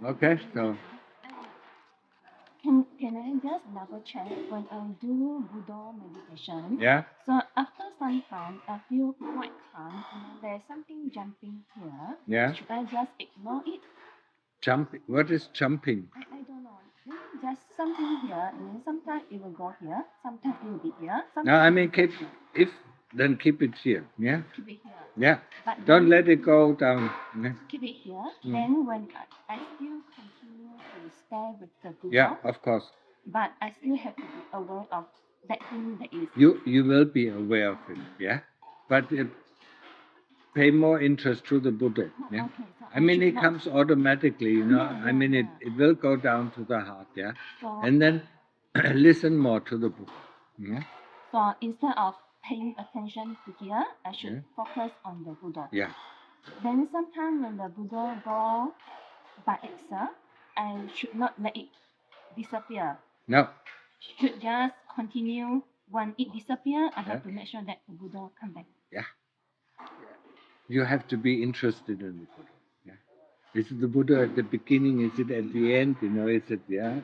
Okay, so Can I just double check when I do Buddha meditation? yeah, So after some time, I feel quite calm, and then there's something jumping here. yeah. Should I just ignore it? Jumping. What is jumping? I don't know. Maybe just something here, and then sometimes it will go here, sometimes it will be here. No, I Sometimes mean keep then keep it here. Yeah, keep it here. yeah. But Don't then let it go down. Yeah, keep it here. Mm. Then when I still continue to stare with the Buddha, yeah, of course. but I still have to be aware of that thing that is. You will be aware of it. Yeah, but pay more interest to the Buddha. Yeah. Okay, so I mean, should it not. comes automatically, you know. Yeah, I mean, yeah. it will go down to the heart, yeah. So, And then listen more to the Buddha. Yeah. so instead of paying attention to here, I should Yeah. focus on the Buddha. Yeah. Then sometimes when the Buddha go by itself, I should not let it disappear. No. Should just continue. When it disappears, I have Yeah. to make sure that the Buddha come back. Yeah. You have to be interested in the Buddha. Yeah. Is it the Buddha at the beginning? Is it at the end? You know, is it yeah?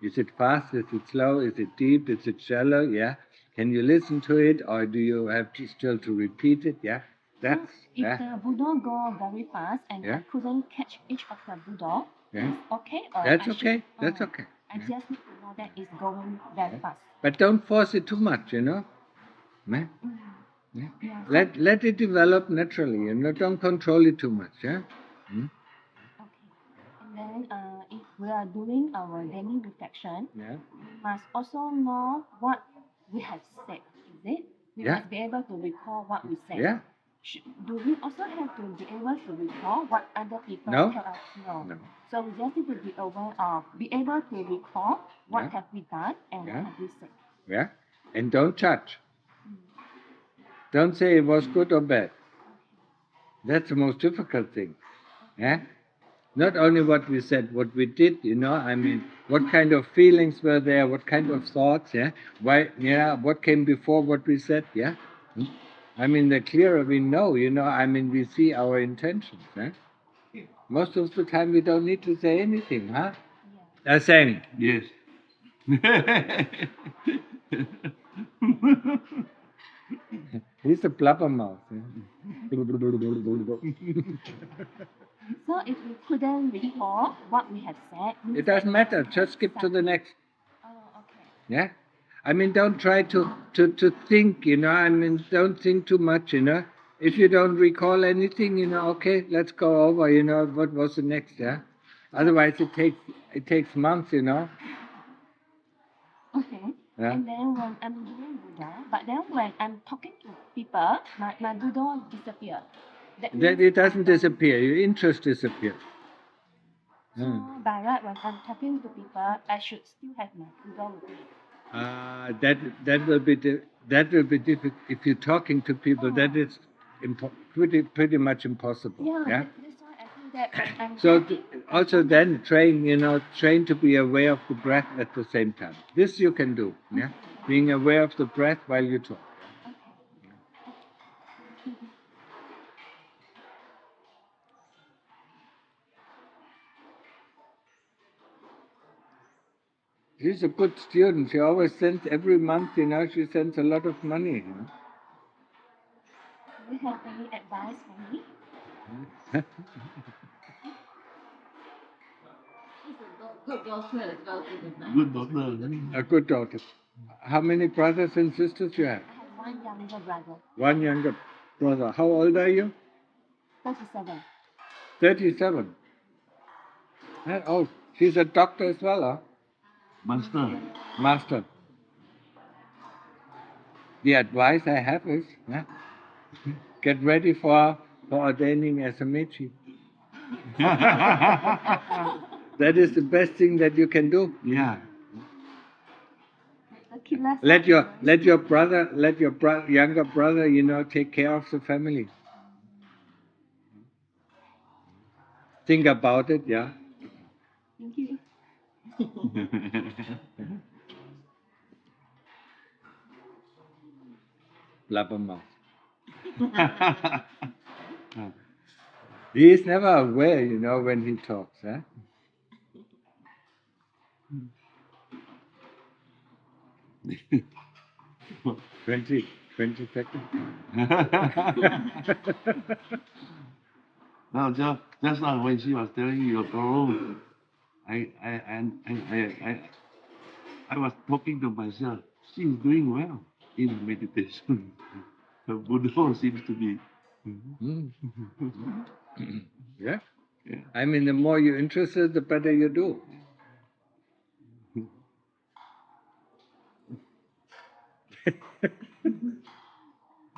Is it fast? Is it slow? Is it deep? Is it shallow? Yeah. Can you listen to it, or do you have to still to repeat it? Yeah. That's so if the Buddha go very fast and Yeah. I couldn't catch each of the Buddha, Yeah. it's okay. Or That's I okay. Should, That's okay. I just need to know that it's going very fast. But don't force it too much, you know. Yeah? Yeah. Yeah. Let it develop naturally, you know. Don't control it too much. Yeah. Hmm? Okay. And then if we are doing our daily reflection, Yeah. we must also know what we have said, is it? We Yeah. must be able to recall what we said. Yeah. Do we also have to be able to recall what other people No. tell us? No. No. So we just need to be aware of, be able to recall what Yeah. have we done and Yeah. what have we said. Yeah. And don't judge. Don't say it was good or bad. That's the most difficult thing. Yeah. Not only what we said, what we did, you know, I mean, what kind of feelings were there, what kind of thoughts, yeah? Why, yeah, what came before what we said, yeah? Hmm? I mean, the clearer we know, you know, I mean, we see our intentions, eh? Most of the time we don't need to say anything, huh? Yeah. Saying, Yes. he's a blabbermouth. So if we couldn't recall what we have said, It doesn't matter, just skip to the next. Oh, okay. Yeah? I mean, don't try to think, you know, I mean, don't think too much, you know. If you don't recall anything, you know, okay, let's go over, you know, what was the next, yeah? Otherwise it takes months, you know. Okay. Yeah. And then when I'm doing Buddha, but then when I'm talking to people, my Buddha disappear. That That means it doesn't disappear, your interest disappears. So by right, when I'm talking to people, I should still have my Buddha with me. That will be difficult if you're talking to people. That is pretty much impossible. Yeah. That's why I think that when I'm So talking, also then train to be aware of the breath at the same time. This you can do. Yeah. Being aware of the breath while you talk. She's a good student. She always sends every month. You know, she sends a lot of money. You know? Do you have any advice for me? Good daughter. A good daughter. How many brothers and sisters you have? I have one younger brother. One younger brother. How old are you? 37. 37. Oh, she's a doctor as well, huh? Master. Master. The advice I have is, get ready for ordaining as a Mechi. That is the best thing that you can do. Yeah. Let your younger brother, you know, take care of the family. Think about it, yeah. Thank you. Blabbermouth. He is never aware, you know, when he talks. 20 seconds. No, just now when she was telling you go, I was talking to myself. She is doing well in meditation. The Buddha seems to be. Yeah. Yeah. I mean, the more you're interested, the better you do.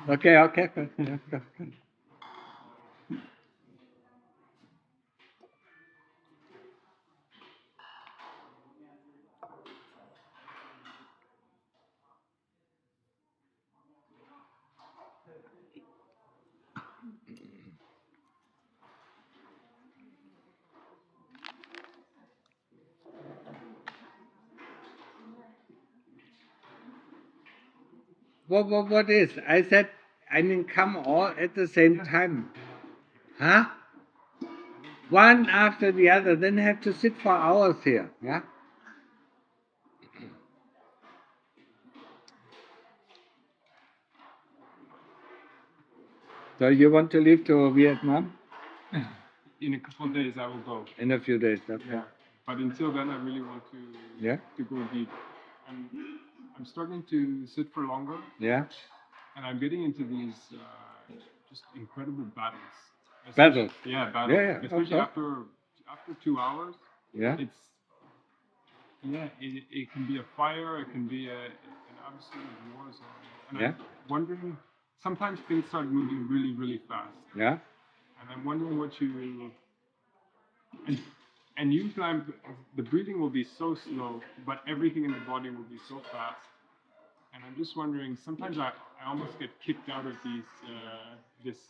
Okay. What is? I said, I mean, come all at the same time. Huh? One after the other, then have to sit for hours here. Yeah? So you want to leave to Vietnam? In a couple of days I will go. In a few days, okay. Yeah. But until then I really want to go deep. And I'm starting to sit for longer. Yeah? And I'm getting into these just incredible battles. Battles? Yeah, battles. Yeah, Especially okay. after 2 hours. Yeah? It can be a fire, it can be an absolute war zone. And I'm wondering, sometimes things start moving really, really fast. Yeah? And I'm wondering what you... And usually the breathing will be so slow, but everything in the body will be so fast. And I'm just wondering, sometimes I almost get kicked out of this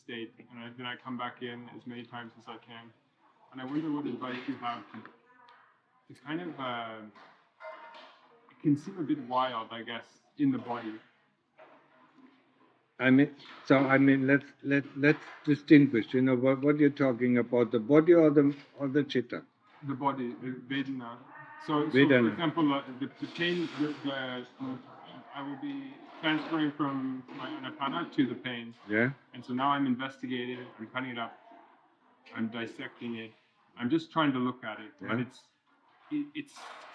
state, and then I come back in as many times as I can. And I wonder what advice you have. It's kind of, it can seem a bit wild, I guess, in the body. I mean, let's distinguish. You know what you're talking about, the body or the chitta. The body, Vedana. So for Vedana. example, the pain, I will be transferring from my anapana to the pain. Yeah. And so now I'm investigating it, I'm cutting it up, I'm dissecting it, I'm just trying to look at it. But it's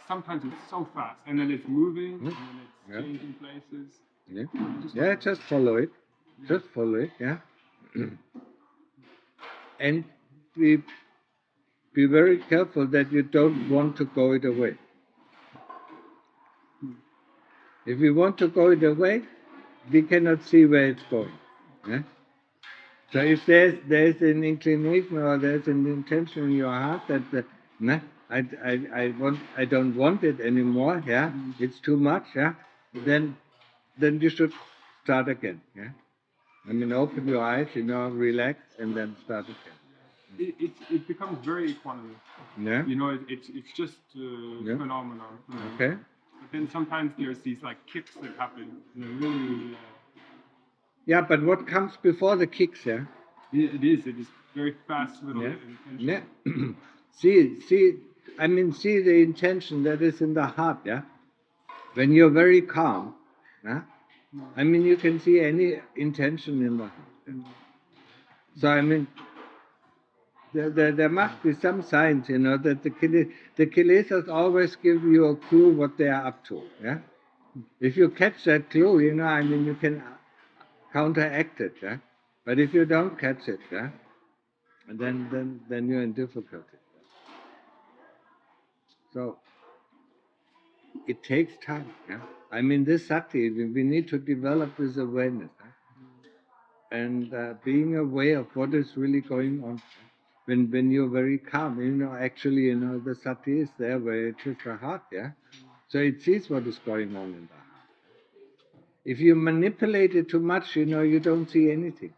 sometimes it's so fast, and then it's moving, and then it's changing places. Yeah. Just follow it. Just follow it. Yeah. And be very careful that you don't want to go it away. If we want to go it away, we cannot see where it's going. Yeah? So if there's an inclination or there's an intention in your heart that I don't want it anymore. Yeah, it's too much. Yeah, then you should start again. Yeah, I mean, open your eyes, relax, and then start again. It becomes very equanimous. Yeah. It's just a phenomenon. Okay. But then sometimes there's these like kicks that happen. And they're really. Yeah, but what comes before the kicks? Yeah. It is very fast little intention. Yeah. see the intention that is in the heart. Yeah. When you're very calm. Yeah. I mean, you can see any intention in the heart. So I mean, there must be some signs, that the kilesas always give you a clue what they are up to. Yeah. If you catch that clue, I mean, you can counteract it. Yeah. But if you don't catch it, yeah, then you're in difficulty. So it takes time. Yeah? I mean, this sati, we need to develop this awareness, and being aware of what is really going on. When you're very calm, actually, the sati is there where it is the heart. Yeah, so it sees what is going on in the heart. If you manipulate it too much, you don't see anything.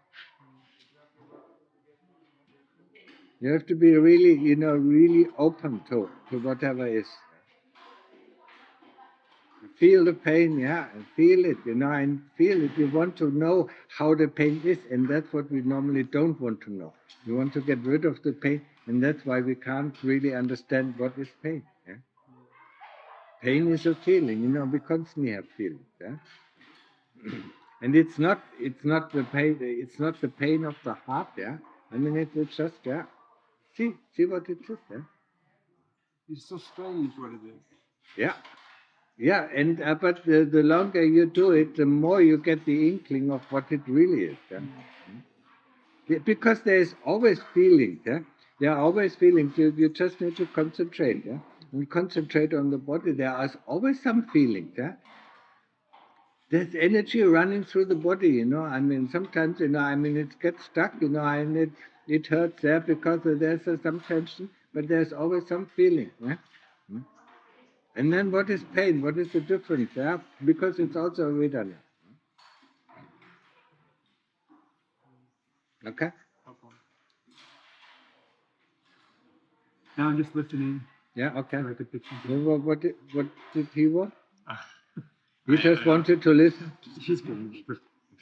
You have to be really, really open to whatever is. Feel the pain, yeah, and feel it, and feel it. You want to know how the pain is, and that's what we normally don't want to know. We want to get rid of the pain, and that's why we can't really understand what is pain. Yeah? Pain is a feeling, we constantly have feelings, yeah? And it's not the pain of the heart, yeah? I mean, it's just, yeah. See what it is, yeah? It's so strange what it is. Yeah. Yeah, and but the longer you do it, the more you get the inkling of what it really is, yeah? Because there is always feelings, yeah? There are always feelings. You just need to concentrate, yeah? And concentrate on the body. There is always some feelings, yeah? There's energy running through the body, I mean, sometimes, it gets stuck, and it hurts there because there's some tension, but there's always some feeling, yeah? Hmm? And then what is pain? What is the difference, yeah? Because it's also a Vedana. Okay? Now I'm just listening. Yeah, okay. Like a picture. What did he want? He I- just I- wanted to listen. She's good.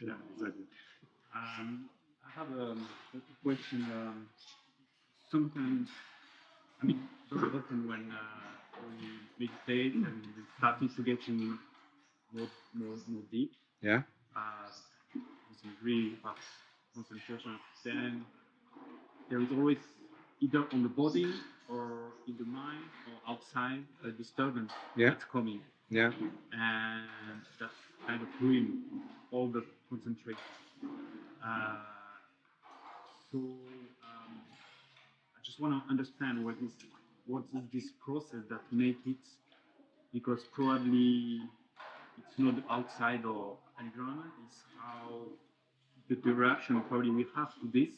Yeah, exactly. I have a question. Sometimes, I mean, very often when we meditate and we starting to get in more deep, Yeah? with some really fast concentration, then there is always either on the body or in the mind or outside a disturbance Yeah. that's coming, Yeah. and that's kind of ruin all the concentration. So I just want to understand what is this process that make it, because probably it's not outside or environment, it's how the reaction probably we have to this.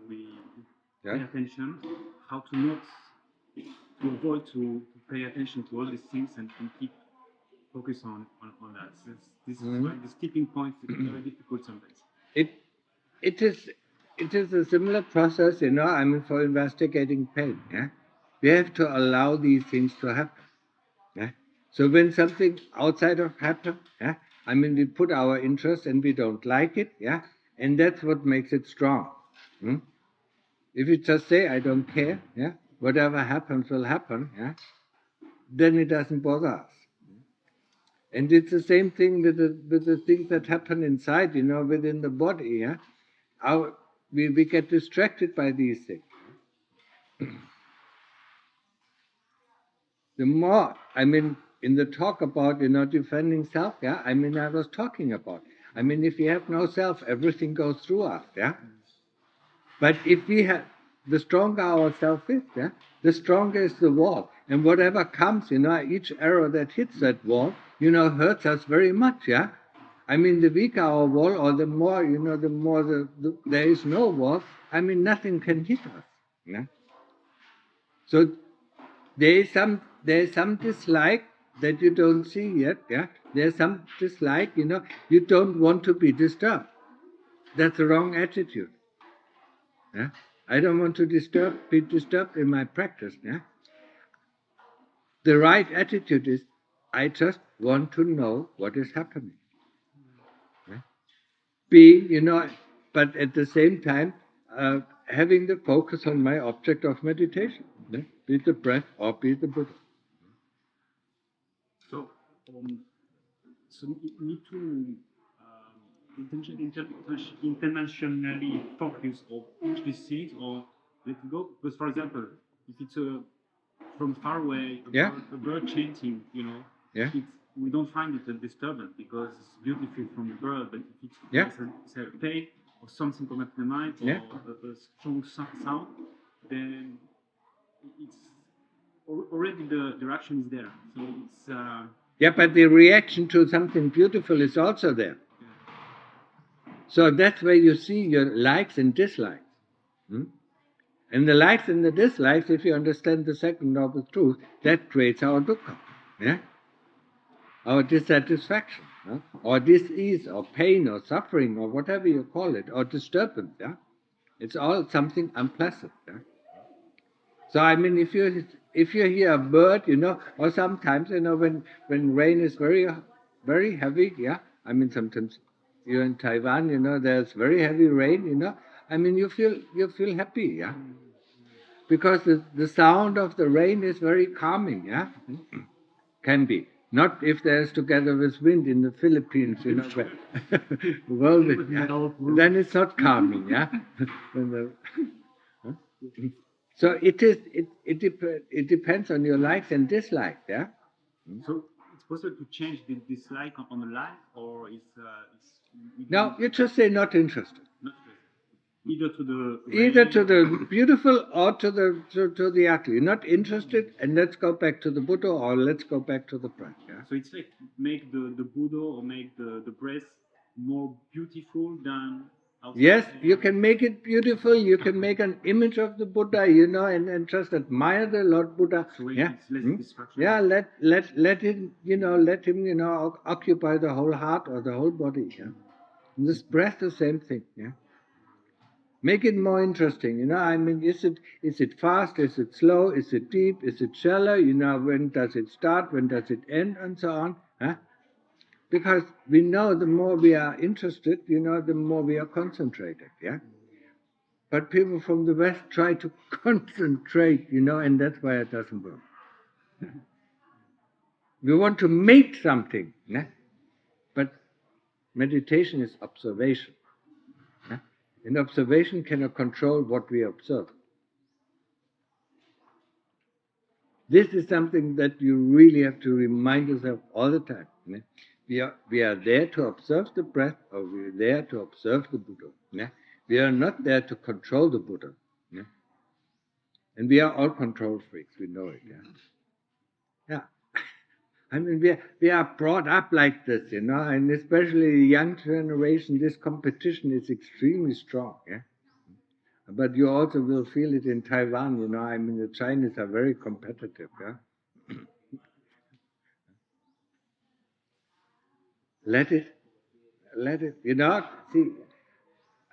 We pay Yeah. attention, how to not to avoid to pay attention to all these things and keep focus on that. This is why this tipping point is very difficult sometimes. It is a similar process, for investigating pain. Yeah? We have to allow these things to happen. Yeah? So when something outside of happen, yeah, we put our interest and we don't like it, yeah, and that's what makes it strong. If you just say I don't care, yeah, whatever happens will happen, yeah, then it doesn't bother us. And it's the same thing with the things that happen inside, within the body, yeah. We get distracted by these things. The more, in the talk about, defending self, yeah, I was talking about, if you have no self, everything goes through us, yeah. But if we have, the stronger our self is, yeah, the stronger is the wall. And whatever comes, each arrow that hits that wall, hurts us very much, yeah. The weaker our wall, or the more, there is no wall, nothing can hit us, yeah. So there is some dislike that you don't see yet, yeah. There's some dislike, you don't want to be disturbed. That's the wrong attitude. Yeah? I don't want to be disturbed in my practice. Yeah? The right attitude is, I just want to know what is happening. Yeah? But at the same time, having the focus on my object of meditation, yeah? Be it the breath or be it the Buddha. So, you need to intentionally focus on each these things or let it go. Because, for example, if it's from far away, Yeah. a bird chanting, Yeah. we don't find it a disturbance because it's beautiful from the bird. But if Yeah. it's a pain or something come up in the mind or Yeah. a strong sound, then it's already the direction is there. So it's. Yeah, but the reaction to something beautiful is also there. So that's where you see your likes and dislikes. And the likes and the dislikes, if you understand the second noble truth, that creates our dukkha, yeah? Our dissatisfaction, yeah? Or dis-ease, or pain, or suffering, or whatever you call it, or disturbance. Yeah? It's all something unpleasant. Yeah? So if you hear a bird, or sometimes when rain is very very heavy, yeah. Sometimes you're in Taiwan, there's very heavy rain, you feel happy, yeah. Because the sound of the rain is very calming, yeah. Can be. Not if there's together with wind in the Philippines, you know, where whirlwind, yeah? Then it's not calming, yeah? So it depends on your likes and dislikes, yeah? So it's possible to change the dislike on the life, or No, you just say not interested. not either to the Either to the beautiful or to the ugly. Not interested, and let's go back to the Buddha, or let's go back to the breath. Yeah? So it's like make the Buddha or make the breath more beautiful than outside. Yes, you can make it beautiful. You can make an image of the Buddha, you know, and just admire the Lord Buddha. So Yeah, it's less distraction. yeah. Let him, you know, occupy the whole heart or the whole body. Yeah, and this breath, the same thing. Yeah. Make it more interesting, you know. I mean, is it fast? Is it slow? Is it deep? Is it shallow? You know, when does it start? When does it end? And so on. Huh? Because we know the more we are interested, you know, the more we are concentrated. Yeah. But people from the West try to concentrate, you know, and that's why it doesn't work. We want to make something, yeah? But meditation is observation. Yeah? And observation cannot control what we observe. This is something that you really have to remind yourself all the time. Yeah? We are there to observe the breath, or we are there to observe the Buddha. Yeah? We are not there to control the Buddha. Yeah? And we are all control freaks, we know it. Yeah? Yeah. I mean, we are brought up like this, you know, and especially the young generation, this competition is extremely strong. Yeah? But you also will feel it in Taiwan, you know. I mean, the Chinese are very competitive. Yeah? Let it, you know, see,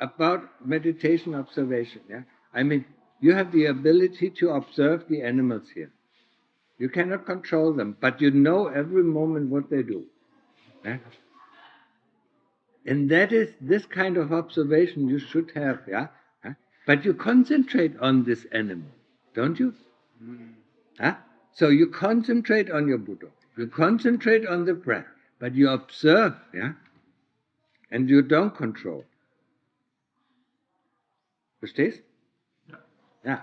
about meditation observation, yeah? I mean, you have the ability to observe the animals here. You cannot control them, but you know every moment what they do. Yeah? And that is this kind of observation you should have, yeah? Huh? But you concentrate on this animal, don't you? Huh? So you concentrate on your Buddha, you concentrate on the breath, but you observe, yeah? And you don't control. Verstehst? Yeah.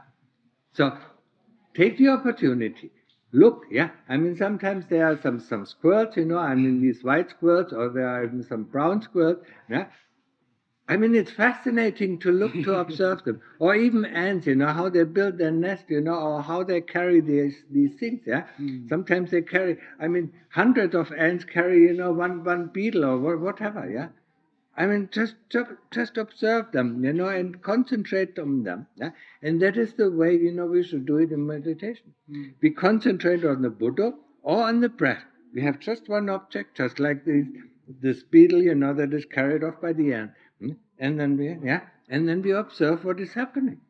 So take the opportunity. Look, yeah. I mean, sometimes there are some squirrels, you know. I mean, these white squirrels, or there are even some brown squirrels. Yeah. I mean, it's fascinating to look, to observe them. Or even ants, you know, how they build their nest, you know, or how they carry these things, yeah? Sometimes they carry, I mean, hundreds of ants carry, you know, one beetle or whatever, yeah? I mean, just observe them, you know, and concentrate on them, yeah? And that is the way, you know, we should do it in meditation. We concentrate on the Buddha or on the breath. We have just one object, just like this beetle, you know, that is carried off by the ant. And then we observe what is happening.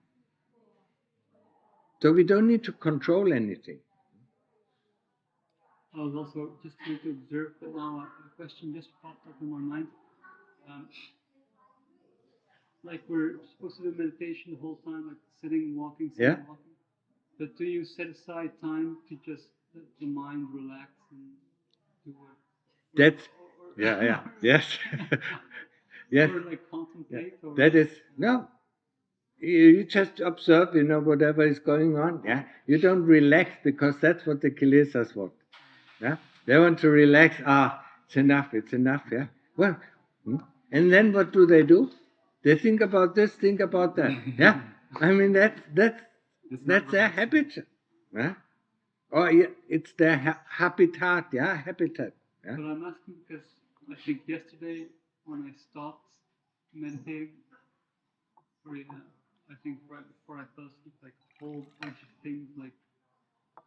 So we don't need to control anything. I was also just trying to observe, but now a question just popped up in my mind. Like we're supposed to do meditation the whole time, like sitting, walking, sitting, walking. But do you set aside time to just let the mind relax and do what? That's yes. Yes. Or like contemplate? Or that is, no. You just observe, you know, whatever is going on. Yeah, you don't relax, because that's what the kilesas want. Yeah, they want to relax. It's enough. Yeah. Well, and then what do? They think about this, think about that. Yeah, I mean that's their habit. Yeah, or it's their habitat. Yeah, habitat. Yeah. But I'm asking because I think yesterday when I stopped meditating, I think right before I fell asleep, like a whole bunch of things, like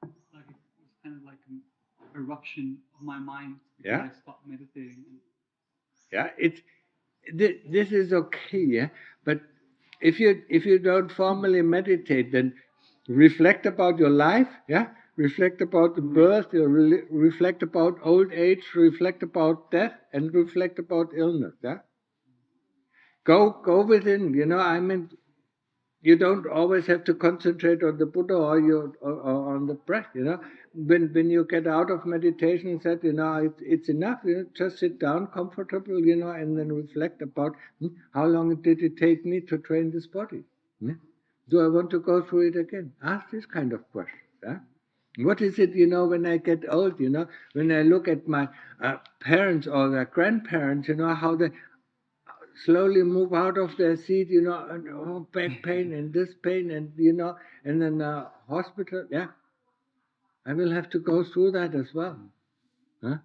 it was kind of like an eruption of my mind because I stopped meditating. Yeah, this is okay, yeah. But if you don't formally meditate, then reflect about your life, yeah. Reflect about the birth, reflect about old age, reflect about death, and reflect about illness, yeah. Go within, you know. I mean, You don't always have to concentrate on the Buddha or on the breath, you know. When you get out of meditation, said, you know, it's enough, you know, just sit down comfortable, you know, and then reflect about how long did it take me to train this body? Do I want to go through it again? Ask this kind of questions. What is it, you know, when I get old, you know, when I look at my parents or their grandparents, you know, how they slowly move out of their seat, you know, and back pain and this pain and, you know, and then hospital, yeah. I will have to go through that as well. Huh?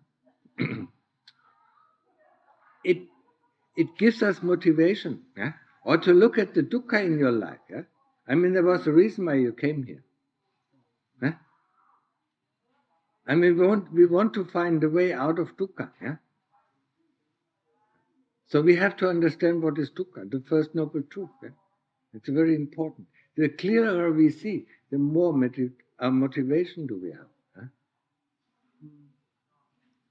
It gives us motivation, yeah? Or to look at the dukkha in your life, yeah? I mean, there was a reason why you came here. Huh? I mean, we want to find the way out of dukkha, yeah? So we have to understand what is dukkha, the first noble truth. Yeah? It's very important. The clearer we see, the more motivation do we have. Huh?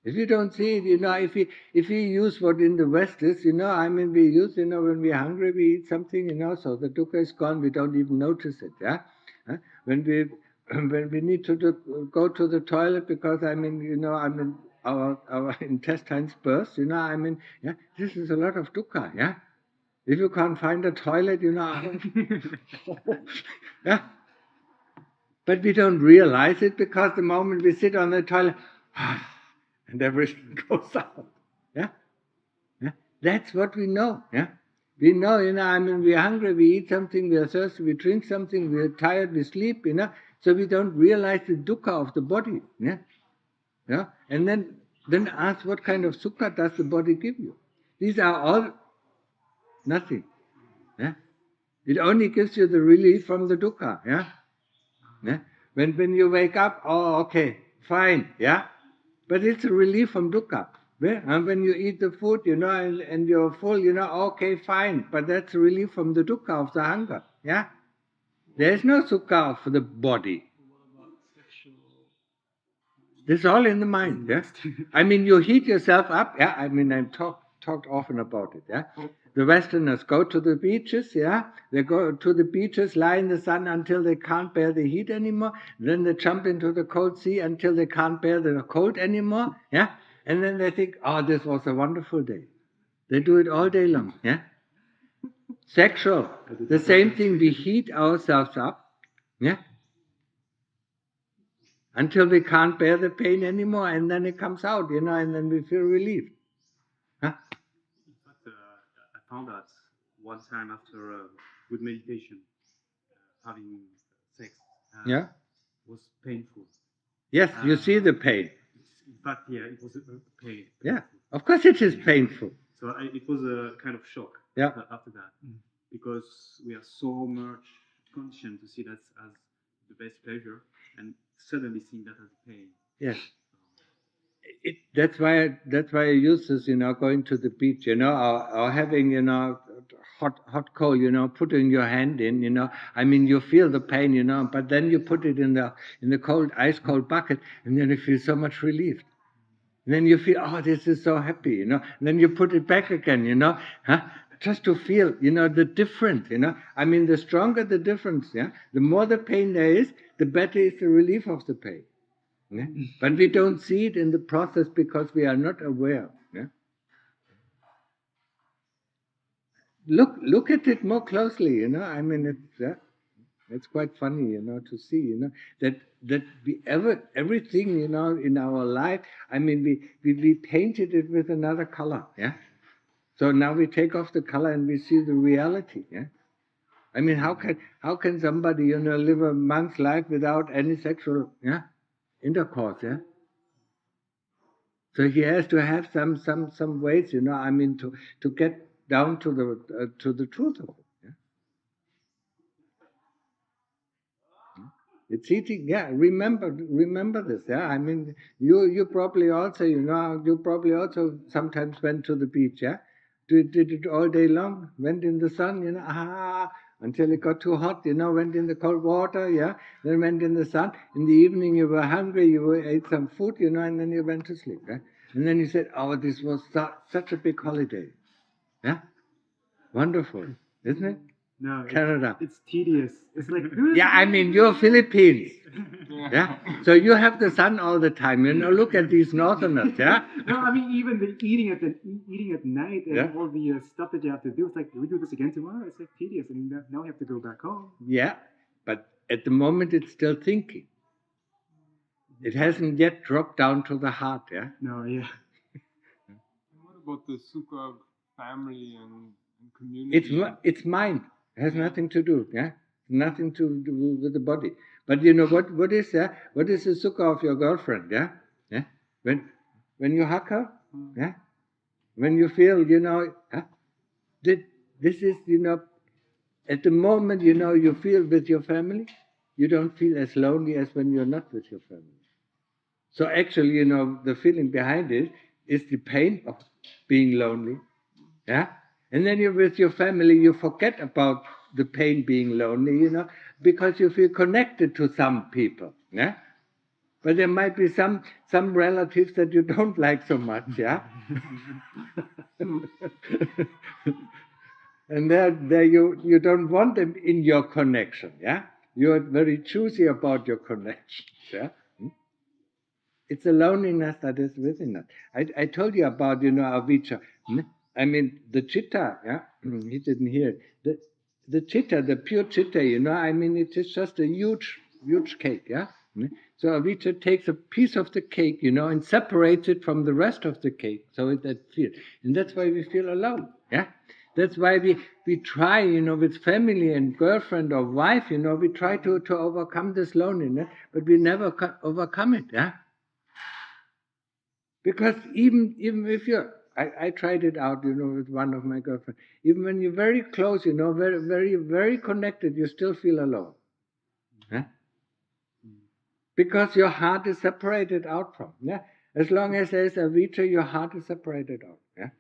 If you don't see it, you know, if we use what in the West is, you know, I mean, we use, you know, when we're hungry, we eat something, you know, so the dukkha is gone, we don't even notice it. Yeah, huh? When we need to go to the toilet because, I mean, you know, I mean, our intestines burst, you know, I mean, yeah, this is a lot of dukkha. Yeah. If you can't find a toilet, you know, yeah. But we don't realize it because the moment we sit on the toilet, and everything goes out. Yeah? Yeah? That's what we know. Yeah? We know, you know, I mean, we're hungry, we eat something, we are thirsty, we drink something, we're tired, we sleep, you know, so we don't realize the dukkha of the body. Yeah? Yeah? And then ask what kind of sukha does the body give you? These are all nothing. Yeah? It only gives you the relief from the dukkha. Yeah? Yeah? When you wake up, oh, okay, fine, yeah? But it's a relief from dukkha. Yeah? And when you eat the food, you know, and you're full, you know, okay, fine, but that's a relief from the dukkha of the hunger. Yeah? There's no sukha for the body. What about sexual? This is all in the mind. Yeah? I mean, you heat yourself up. Yeah? I mean, I've talked often about it. Yeah? The Westerners go to the beaches, yeah? They go to the beaches, lie in the sun until they can't bear the heat anymore. Then they jump into the cold sea until they can't bear the cold anymore, yeah? And then they think, oh, this was a wonderful day. They do it all day long, yeah? Sexual, the same thing. We heat ourselves up, yeah? Until we can't bear the pain anymore, and then it comes out, you know, and then we feel relieved. Huh? In fact, I found that one time after good meditation, having sex Yeah? was painful. Yes, you see the pain. In fact, yeah, it was a pain. Yeah, of course it is painful. So it was a kind of shock. Yeah. After that, because we are so much conditioned to see that as the best pleasure, and suddenly seeing that as pain. Yes. That's why I use this, you know, going to the beach, you know, or having, you know, hot coal, you know, putting your hand in, you know. I mean, you feel the pain, you know, but then you put it in the cold, ice cold bucket, and then you feel so much relieved. And then you feel, oh, this is so happy, you know. And then you put it back again, you know, huh? Just to feel, you know, the difference, you know. I mean, the stronger the difference, yeah, the more the pain there is, the better is the relief of the pain. Yeah? But we don't see it in the process because we are not aware. Yeah? Look at it more closely, you know. I mean, it's quite funny, you know, to see, you know, that everything, you know, in our life. I mean, we painted it with another color. Yeah. So now we take off the color and we see the reality. Yeah. I mean, how can somebody, you know, live a monk's life without any sexual intercourse? Yeah. So he has to have some ways, you know. I mean, to get down to the truth of it. Yeah? It's eating. Yeah, remember this. Yeah, I mean, you probably also, you know, you probably also sometimes went to the beach. Yeah, did it all day long. Went in the sun, you know, until it got too hot. You know, went in the cold water. Yeah, then went in the sun. In the evening, you were hungry. You ate some food, you know, and then you went to sleep. Yeah? And then you said, "Oh, this was such a big holiday." Yeah, wonderful, isn't it? No, Canada. it's tedious. It's like Yeah, I mean, you're Philippines. Yeah. So you have the sun all the time. Look at these northerners. Yeah. No, I mean even the eating at night and Yeah. all the stuff that you have to do. It's like, do we do this again tomorrow? It's like tedious, and now we have to go back home. Yeah. But at the moment, it's still thinking. It hasn't yet dropped down to the heart. Yeah. No, yeah. And what about the sukha of family and community? It's mind. It has nothing to do. Yeah. Nothing to do with the body. But what is what is the sukha of your girlfriend? Yeah. Yeah. When you hug her. Yeah. When you feel this is at the moment you feel with your family, you don't feel as lonely as when you're not with your family. So actually, the feeling behind it is the pain of being lonely. Yeah. And then you're with your family, you forget about the pain being lonely, because you feel connected to some people. Yeah. But there might be some relatives that you don't like so much. Yeah. And there you don't want them in your connection. Yeah. You're very choosy about your connections. Yeah. It's a loneliness that is within us. I told you about, avijja. I mean, the chitta, yeah? He didn't hear it. The chitta, the pure chitta, I mean, it is just a huge, huge cake, yeah? So avijja takes a piece of the cake, and separates it from the rest of the cake, so that feels. And that's why we feel alone, yeah? That's why we try, with family and girlfriend or wife, we try to overcome this loneliness, but we never overcome it, yeah? Because even if I tried it out, with one of my girlfriends. Even when you're very close, very, very, very connected, you still feel alone. Huh? Because your heart is separated out from. Yeah? As long as there is avijja, your heart is separated out. Yeah?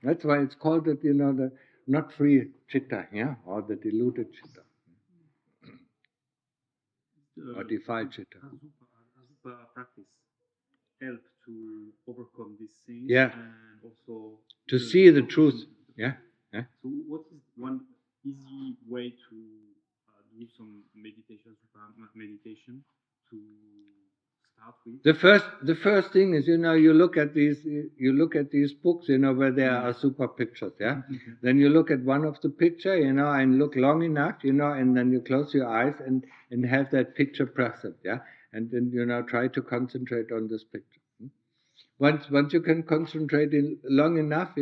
That's why it's called it, the not free chitta, yeah, or the deluded chitta, or defiled chitta. Azupa practice help to overcome these things, Yeah. and also To see the truth. Yeah. Yeah. So what is one easy way to do some meditation to start with? The first thing is, you look at these books, where there are super pictures, yeah. Then you look at one of the picture, and look long enough, and then you close your eyes and have that picture present, yeah. And then try to concentrate on this picture. Once you can concentrate in long enough,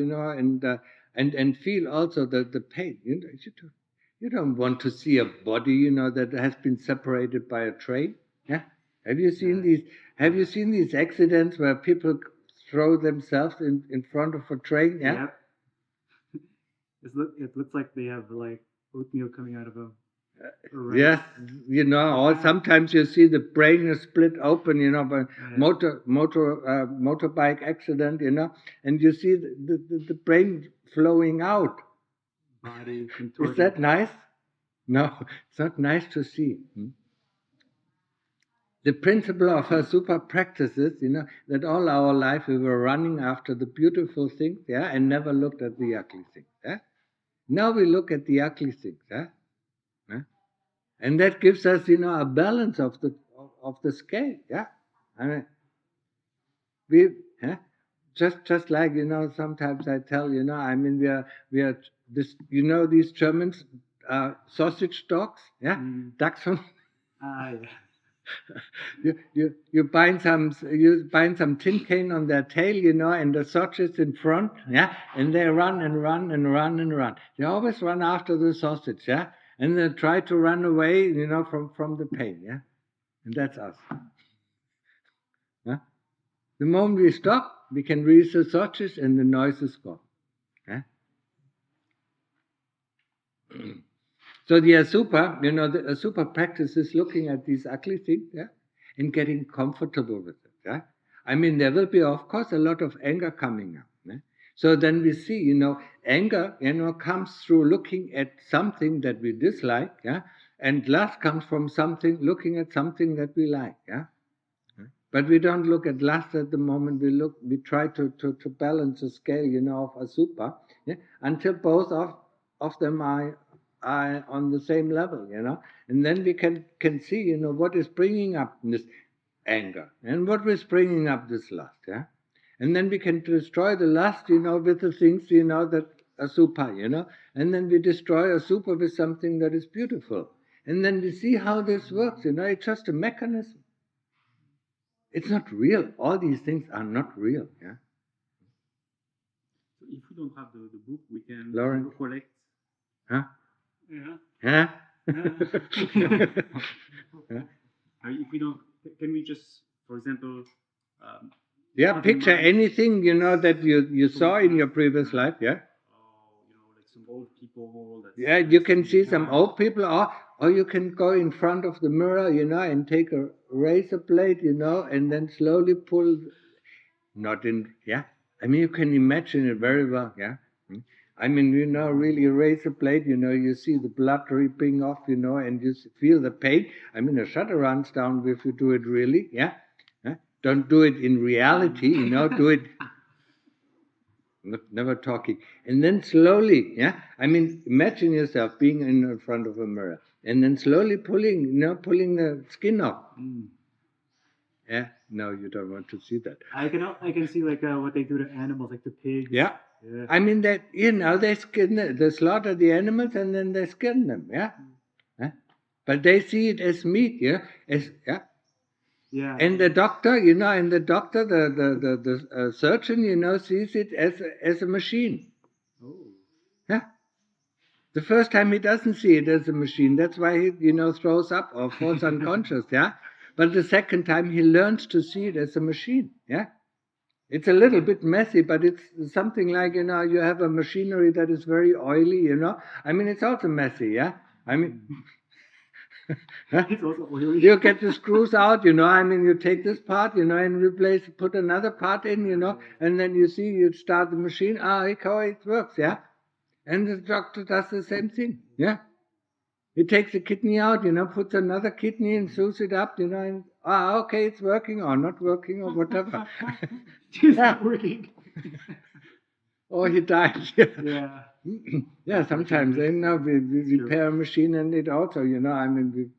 and feel also the pain. You don't want to see a body, that has been separated by a train. Yeah. Have you seen these accidents where people throw themselves in front of a train? Yeah. Yep. It looks like they have like oatmeal coming out of a rice. Yes, or sometimes you see the brain is split open, by motorbike accident, and you see the brain flowing out. Body Is contorted. that nice? No, it's not nice to see. The principle of our super practices, that all our life we were running after the beautiful things, yeah, and never looked at the ugly things. Yeah? Now we look at the ugly things, yeah? Yeah? And that gives us, a balance of the scale, yeah. I mean, just like sometimes I tell, I mean, we are this, these Germans, sausage dogs, yeah, Dachshund. Ah, yeah. You bind some tin cane on their tail, and the sausage in front, yeah, and they run and run and run and run. They always run after the sausage, yeah, and they try to run away, from the pain, yeah, and that's us. Yeah? The moment we stop, we can release the sausage, and the noise is gone. Yeah? So the asupa, the asupa practice is looking at these ugly things, yeah, and getting comfortable with it. Yeah? I mean, there will be, of course, a lot of anger coming up. Yeah? So then we see, anger, comes through looking at something that we dislike, yeah, and lust comes from looking at something that we like, yeah. But we don't look at lust at the moment. We try to balance the scale, of asupa, yeah, until both of them are are on the same level, and then we can see, what is bringing up this anger and what is bringing up this lust, and then we can destroy the lust, with the things, that are super, and then we destroy a super with something that is beautiful, and then we see how this works, it's just a mechanism. It's not real. All these things are not real, So if we don't have the book, we can Lauren? collect. Huh? Yeah. Huh? If we don't, can we just, for example, Picture anything, that you saw in your previous life, like some old people. You can see some old people, or you can go in front of the mirror, and take a razor blade, and then slowly pull, not in, I mean, you can imagine it very well, I mean, really a razor blade, you see the blood dripping off, and you feel the pain. I mean, a shutter runs down if you do it really, Don't do it in reality, do it, never talking. And then slowly, I mean, imagine yourself being in front of a mirror, and then slowly pulling the skin off. No, you don't want to see that. I can see like what they do to animals, like the pigs. Yeah. I mean that they skin, they slaughter the animals and then they skin them. But they see it as meat. Yeah. And the doctor, the surgeon, sees it as a machine. Oh. The first time he doesn't see it as a machine. That's why he, throws up or falls unconscious. But the second time he learns to see it as a machine. It's a little bit messy, but it's something like, you have a machinery that is very oily, I mean, it's also messy, I mean, It's also oily. you get the screws out, I mean, you take this part, and put another part in, and then you see, you start the machine, it works, and the doctor does the same thing, He takes the kidney out, puts another kidney and sews it up, and okay, it's working or not working or whatever. It's not working. Or he dies. Yeah. Sometimes we repair a machine and it also, I mean,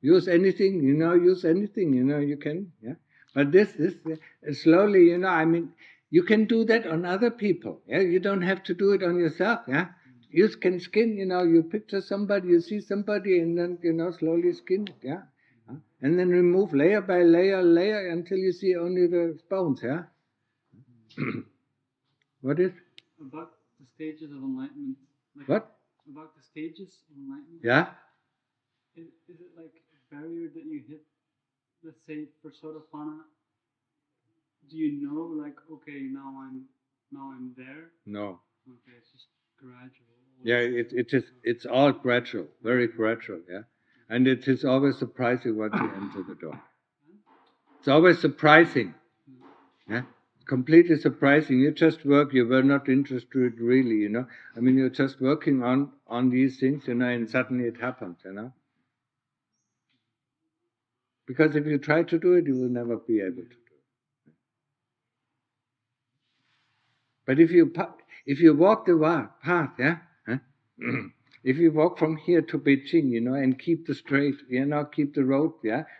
use anything, use anything, you can, But this slowly, I mean, you can do that on other people, You don't have to do it on yourself, You can skin, you picture somebody, you see somebody, and then, slowly skin it, And then remove layer by layer until you see only the bones, What is? About the stages of enlightenment. Like What? About the stages of enlightenment. Is it like a barrier that you hit, let's say for Sotapanna? Do you know, like, okay, now I'm there? No. Okay, it's just gradual. It's all gradual, very gradual, And it is always surprising once you enter the door. It's always surprising, Completely surprising. You just work, you were not interested really, I mean, you're just working on these things, and suddenly it happens, Because if you try to do it, you will never be able to do it. But if you walk the path, if you walk from here to Beijing, and keep the straight, keep the road,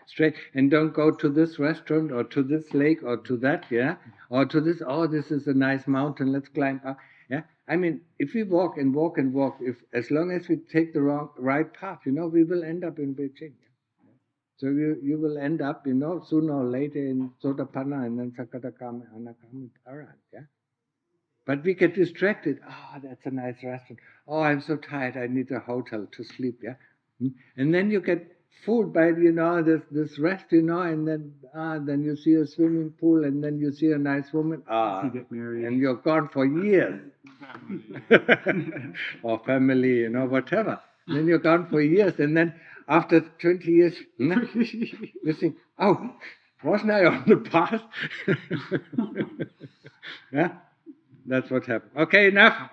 straight, and don't go to this restaurant or to this lake or to that, or to this, this is a nice mountain, let's climb up, I mean, if we walk and walk and walk, as long as we take the right path, we will end up in Beijing. So you will end up, sooner or later in Sotapanna and then Sakadagama, Anagama, Arahant, But we get distracted. That's a nice restaurant. I'm so tired. I need a hotel to sleep. And then you get fooled by this rest. And then you see a swimming pool, and then you see a nice woman. You get married. And you're gone for years. Or family, whatever. Then you're gone for years, and then after 20 years, you think, wasn't I on the path? That's what happened. Okay, enough.